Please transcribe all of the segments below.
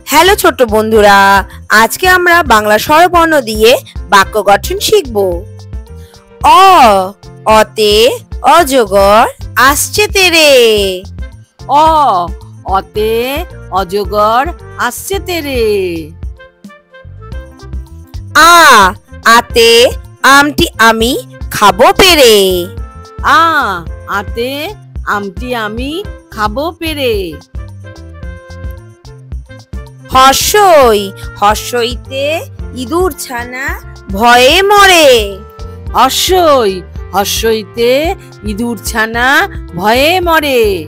Hello ছোট্ট বন্ধুরা, আজকে আমরা বাংলা স্বরবর্ণ দিয়ে বাক্য গঠন শিখব। অ, অতে অজগর আসছে তেরে। অ, অতে অজগর আসছে তেরে। আ, আতে আমটি আমি খাবো পেরে। আ, আতে আমটি আমি খাবো পেরে। হর্ষই, হর্ষইতে ইঁদুর ছানা ভয়ে মরে। হর্ষই, হর্ষইতে ইঁদুর ছানা ভয়ে মরে।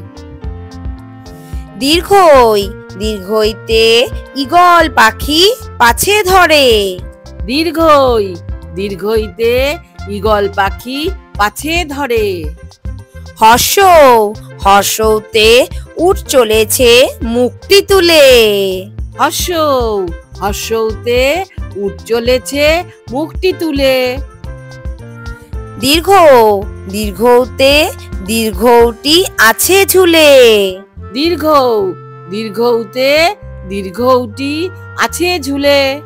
দীর্ঘই, দীর্ঘইতে ঈগল পাখি পাছে ধরে। দীর্ঘই, দীর্ঘইতে ঈগল পাখি পাছে ধরে। হর্ষ, হর্ষতে উঠ চলেছে মুক্তি তুলে। হর্ষ, হর্ষতে উঠ চলেছে মুখটি তুলে। দীর্ঘ, দীর্ঘতে দীর্ঘটি আছে ঝুলে। দীর্ঘ, দীর্ঘতে দীর্ঘটি আছে ঝুলে।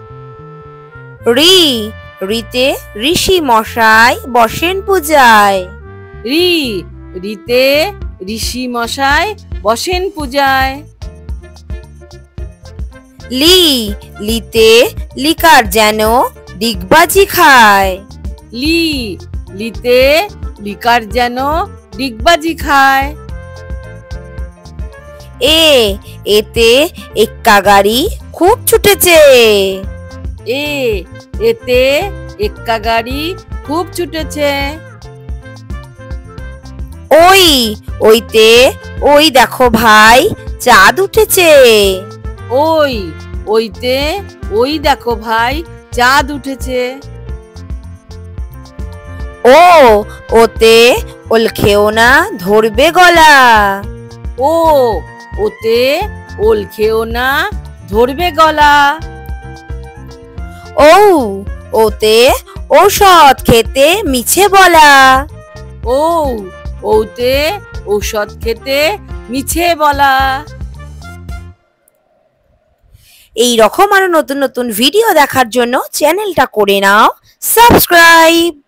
ঋ, ঋতে ঋষি মশাই বসেন পূজায়। ঋ, ঋতে ঋষি মশাই বসেন পূজায়। লি, লিতে লিকার যেন ডিগবাজি খায়। লি, লিতে লিকার যেন ডিগবাজি খায়। এ, এতে এক্কা গাড়ি খুব ছুটেছে। এ, এতে এক্কা গাড়ি খুব ছুটেছে। ওই, ওইতে ওই দেখো ভাই চাঁদ উঠেছে। ওই, ওইতে ওই দেখো ভাই চাঁদ উঠেছে। ও, ওতে ওল খেও না ধরবে গলা। ও, ওতে ওল খেও না ধরবে গলা। ও, ওতে ঔষধ খেতে মিছে বলা। ও, ওতে ঔষধ খেতে মিছে বলা। এই রকম আরো নতুন নতুন ভিডিও দেখার জন্য চ্যানেলটা করে নাও সাবস্ক্রাইব।